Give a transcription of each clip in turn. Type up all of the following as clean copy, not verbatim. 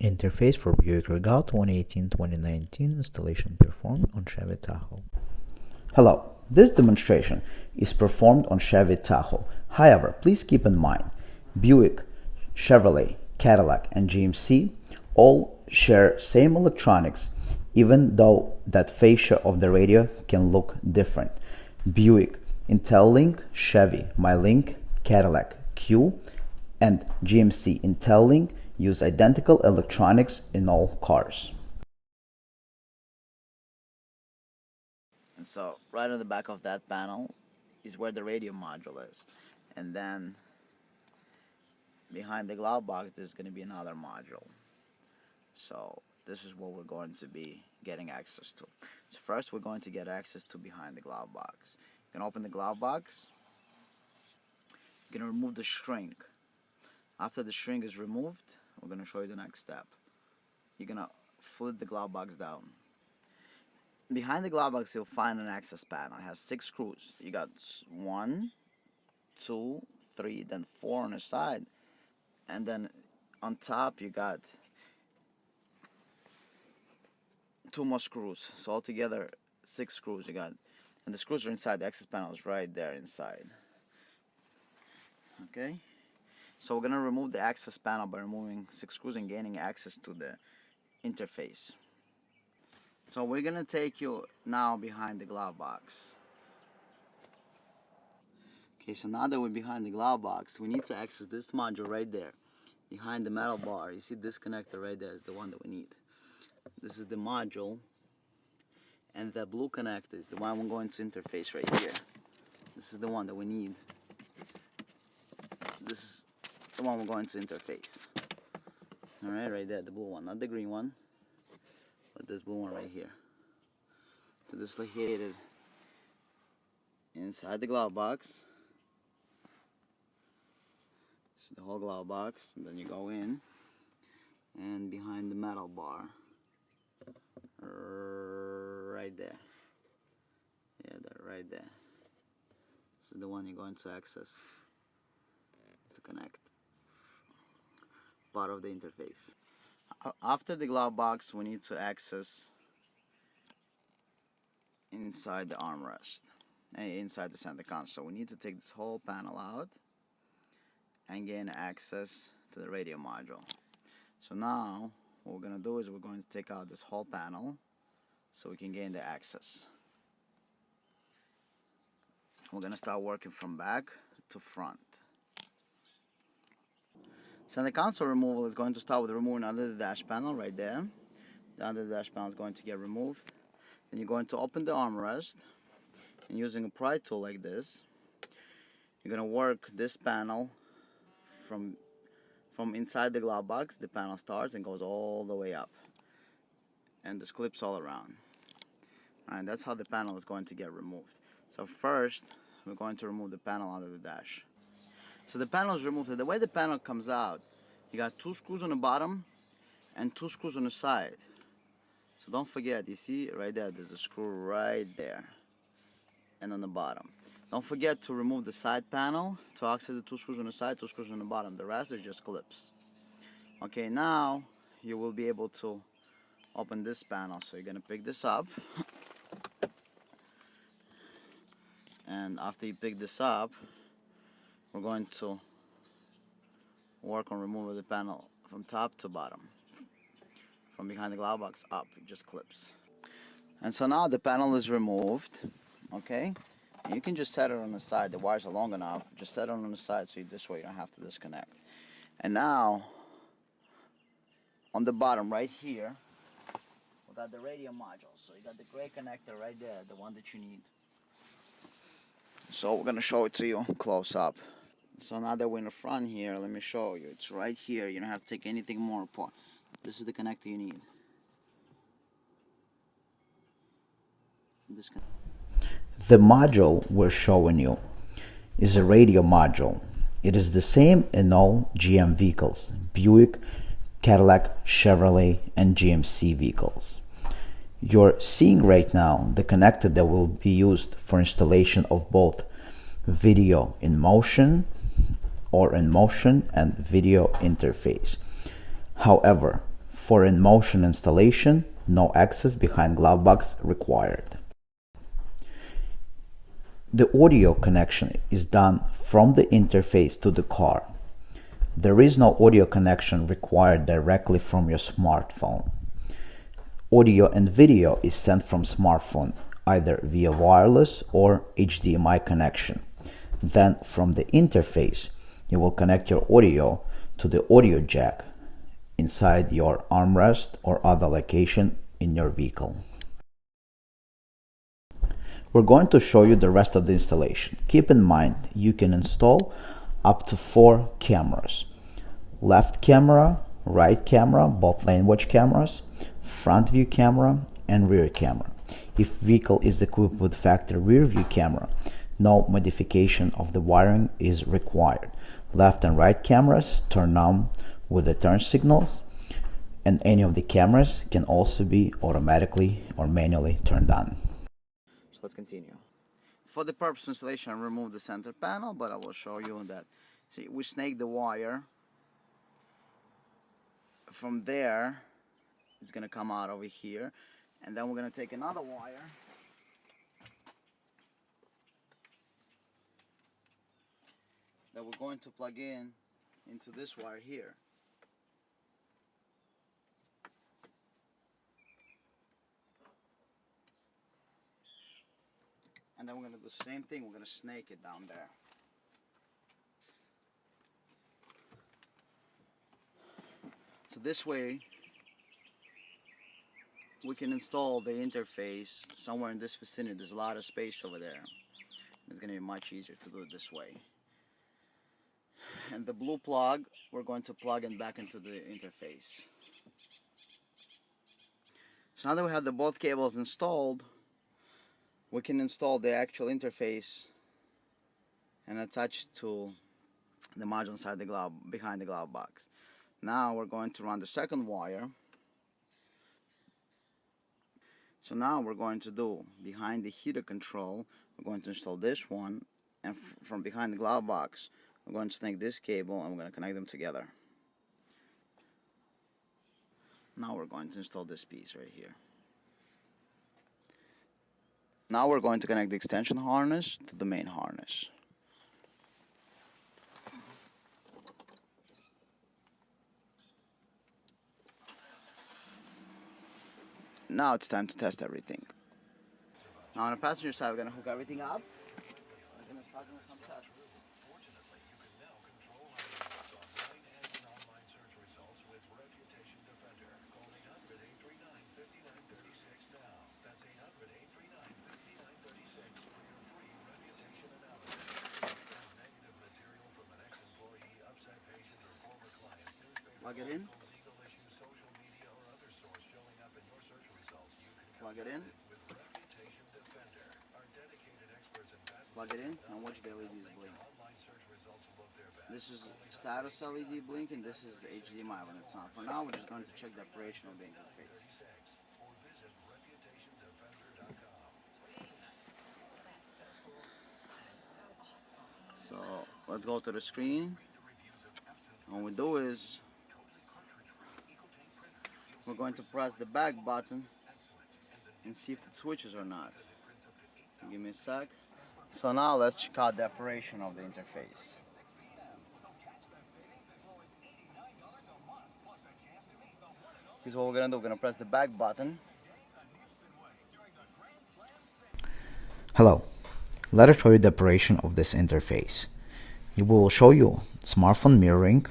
Interface for Buick Regal 2018-2019 installation performed on Chevy Tahoe. Hello, this demonstration is performed on Chevy Tahoe. However, please keep in mind, Buick, Chevrolet, Cadillac, and GMC all share same electronics, even though that fascia of the radio can look different. Buick, IntelliLink, Chevy, MyLink, Cadillac, Q, and GMC IntelliLink use identical electronics in all cars. And so right on the back of that panel is where the radio module is, and then behind the glove box there's going to be another module. So this is what we're going to be getting access to. So first we're going to get access to behind the glove box. You can open the glove box. You're going to remove the shrink. After the shrink is removed, we're going to show you the next step. You're going to flip the glove box down. Behind the glove box you'll find an access panel. It has 6 screws. You got 1, 2, 3, then 4 on the side, and then on top you got 2 more screws. So altogether 6 screws you got, and the screws are inside. The access panel is right there inside. Okay, so we're gonna remove the access panel by removing 6 screws and gaining access to the interface. So we're gonna take you now behind the glove box. Okay, so now that we're behind the glove box, we need to access this module right there behind the metal bar. You see this connector right there is the one that we need. This is the module, and the blue connector is the one we're going to interface right here. This is the one that we need. This is the one we're going to interface. Alright, right there, the blue one, not the green one, but this blue one right here. So this is located inside the glove box. This is the whole glove box, and then you go in and behind the metal bar. Right there. Yeah, that right there. This is the one you're going to access to connect. Part of the interface. After the glove box, we need to access inside the armrest, inside the center console. We need to take this whole panel out and gain access to the radio module. So now what we're going to do is we're going to take out this whole panel so we can gain the access. We're going to start working from back to front. So the console removal is going to start with removing under the dash panel right there. The under the dash panel is going to get removed. Then you're going to open the armrest, and using a pry tool like this, you're going to work this panel from inside the glove box. The panel starts and goes all the way up, and there's clips all around. Alright, that's how the panel is going to get removed. So first we're going to remove the panel under the dash. So the panel is removed. The way the panel comes out, you got 2 screws on the bottom and 2 screws on the side. So don't forget, you see right there, there's a screw right there and on the bottom. Don't forget to remove the side panel to access the 2 screws on the side, 2 screws on the bottom. The rest is just clips. Okay, now you will be able to open this panel. So you're going to pick this up, and after you pick this up, we're going to work on removing the panel from top to bottom, from behind the glove box up. It just clips. And so now the panel is removed. Okay, and you can just set it on the side. The wires are long enough. Just set it on the side so this way you don't have to disconnect. And now on the bottom right here, we got the radio module. So you got the gray connector right there, the one that you need. So we're going to show it to you close up. So now that we're in the front here, let me show you. It's right here. You don't have to take anything more apart. This is the connector you need. The module we're showing you is a radio module. It is the same in all GM vehicles, Buick, Cadillac, Chevrolet, and GMC vehicles. You're seeing right now the connector that will be used for installation of both video in motion or in motion and video interface. However, For in-motion installation, no access behind glove box required. The audio connection is done from the interface to the car. There is no audio connection required directly from your smartphone. Audio and video is sent from smartphone either via wireless or HDMI connection. Then from the interface, you will connect your audio to the audio jack inside your armrest or other location in your vehicle. We're going to show you the rest of the installation. Keep in mind, you can install up to 4 cameras. Left camera, right camera, both lane watch cameras, front view camera, and rear camera. If vehicle is equipped with factory rear view camera, no modification of the wiring is required. Left and right cameras turn on with the turn signals, and any of the cameras can also be automatically or manually turned on. So let's continue. For the purpose of installation, I removed the center panel, but I will show you that. See, we snake the wire. From there, it's going to come out over here, and then we're going to take another wire that we're going to plug in into this wire here. And then we're going to do the same thing, we're going to snake it down there. So this way, we can install the interface somewhere in this vicinity. There's a lot of space over there. It's going to be much easier to do it this way. And the blue plug, we're going to plug it back into the interface. So now that we have the both cables installed, we can install the actual interface and attach it to the module inside the glove, behind the glove box. Now we're going to run the second wire. So now we're going to do behind the heater control, we're going to install this one, and from behind the glove box, we're going to snake this cable and we're going to connect them together. Now we're going to install this piece right here. Now we're going to connect the extension harness to the main harness. Now it's time to test everything. Now on the passenger side, we're going to hook everything up. We're going to start doing some tests. Fortunately, you can now control how you use online and in online search results with Reputation Defender. Call 800-839-5936 now. That's 800-839-5936 for your free reputation analysis. Have negative material from an ex-employee, upset patient, or former client, newspaper, Plug it in. legal issues, social media, or other source showing up in your search results. You can Plug it in. with Reputation Defender. Our dedicated experts in patent Plug it in and watch the LEDs blink. online search results will look their best. This is status LED blink and this is the HDMI when it's on. For now, we're just going to check the operation of the interface. Or visit reputationdefender.com. So let's go to the screen. What we do is we're going to press the back button and see if it switches or not. Give me a sec. So now let's check out the operation of the interface. Here's what we're gonna do. We're gonna press the back button. Hello, let us show you the operation of this interface. We will show you smartphone mirroring,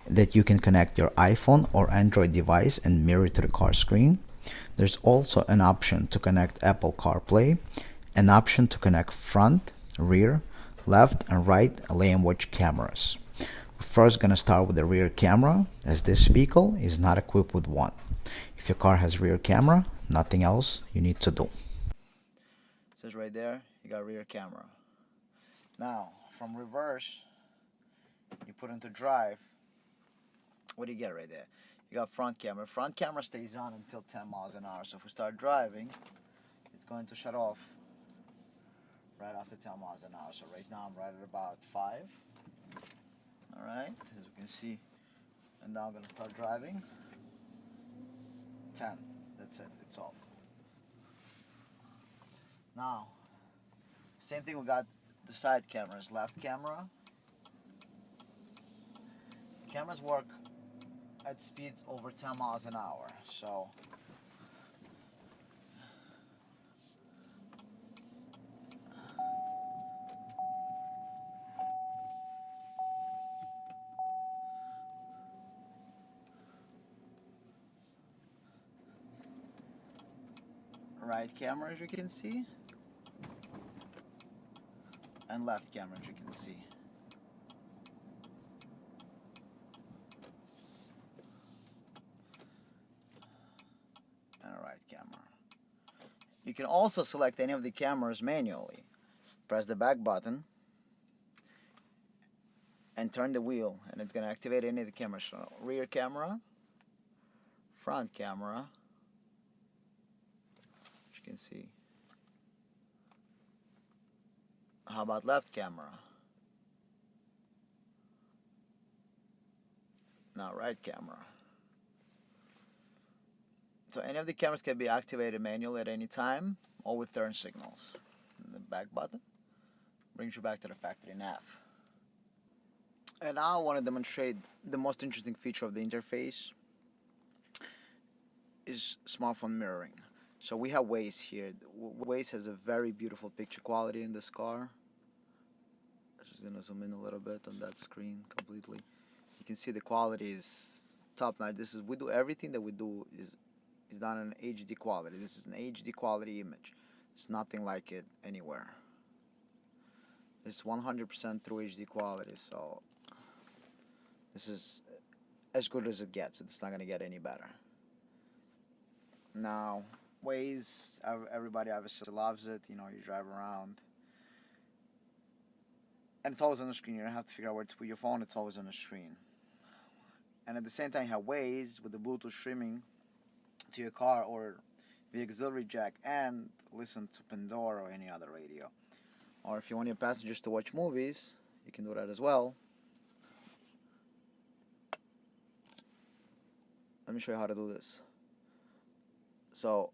that you can connect your iPhone or Android device and mirror to the car screen. There's also an option to connect Apple CarPlay, an option to connect front, rear, left and right lane watch cameras. We're first going to start with the rear camera, as this vehicle is not equipped with one. If your car has rear camera, nothing else you need to do. It says right there, you got rear camera. Now, from reverse, you put into drive. What do you get right there? You got front camera. Front camera stays on until 10 miles an hour. So if we start driving, it's going to shut off right after 10 miles an hour. So right now I'm right at about 5. Alright, as you can see. And now I'm going to start driving. 10. That's it. It's all. Now, same thing. We got the side cameras. Left camera. Cameras work at speeds over 10 miles an hour. So right camera, as you can see, and left camera, as you can see. And a right camera. You can also select any of the cameras manually. Press the back button and turn the wheel, and it's going to activate any of the cameras. So rear camera, front camera, as you can see. How about left camera? Now right camera. So any of the cameras can be activated manually at any time, or with turn signals. And the back button brings you back to the factory nav. And now I want to demonstrate the most interesting feature of the interface is smartphone mirroring. So we have Waze here. Waze has a very beautiful picture quality in this car. I'm just gonna zoom in a little bit on that screen completely. You can see the quality is top notch. We do everything that we do is done in HD quality. This is an HD quality image. It's nothing like it anywhere. It's 100% through HD quality, so this is as good as it gets. It's not gonna get any better. Now, Waze, everybody obviously loves it. You know, you drive around, and it's always on the screen. You don't have to figure out where to put your phone. It's always on the screen. And at the same time, you have Waze with the Bluetooth streaming to your car or the auxiliary jack, and listen to Pandora or any other radio. Or if you want your passengers to watch movies, you can do that as well. Let me show you how to do this. So,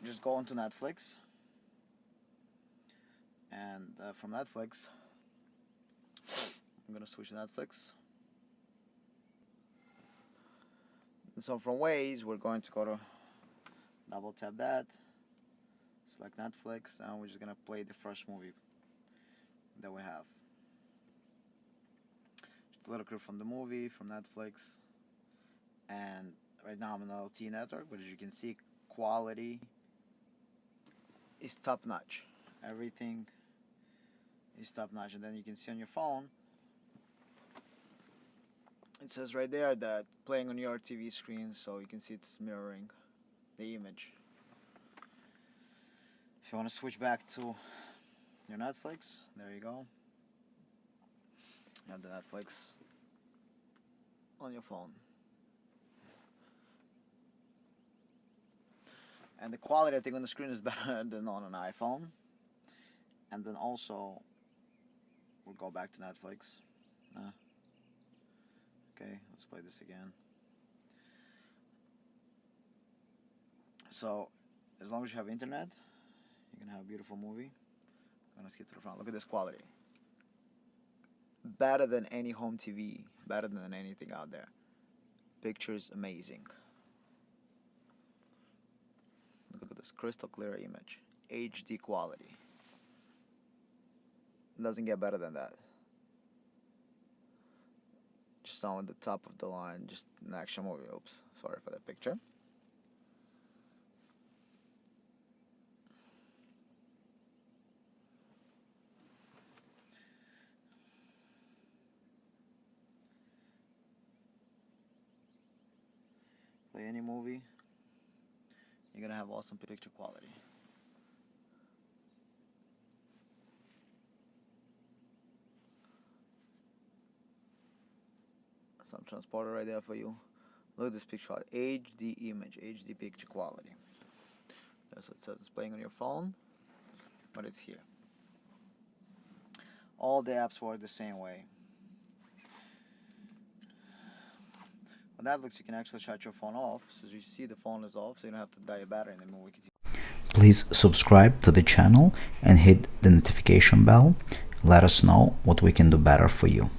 just go onto Netflix, and from Netflix, I'm gonna switch to Netflix. And so from Waze, we're going to go to double tap that, select Netflix, and we're just gonna play the first movie that we have. Just a little clip from the movie from Netflix, and right now I'm on the LTE network, but as you can see, quality is top notch. Everything is top notch, and then you can see on your phone, it says right there that playing on your TV screen, so you can see it's mirroring the image. If you want to switch back to your Netflix, there you go. You have the Netflix on your phone. And the quality, I think, on the screen is better than on an iPhone. And then also, we'll go back to Netflix. Okay, let's play this again. So, as long as you have internet, you can have a beautiful movie. I'm gonna skip to the front. Look at this quality. Better than any home TV. Better than anything out there. Pictures amazing. Look at this crystal clear image. HD quality. It doesn't get better than that. Just on the top of the line, just an action movie. Oops, sorry for that picture. Play any movie, you're gonna have awesome picture quality. Some transporter right there for you. Look at this picture, HD image, HD picture quality. That's what it says. It's playing on your phone, but it's here. All the apps work the same way. When that looks, you can actually shut your phone off. So as you see, the phone is off, so you don't have to die a battery anymore. Please subscribe to the channel and hit the notification bell. Let us know what we can do better for you.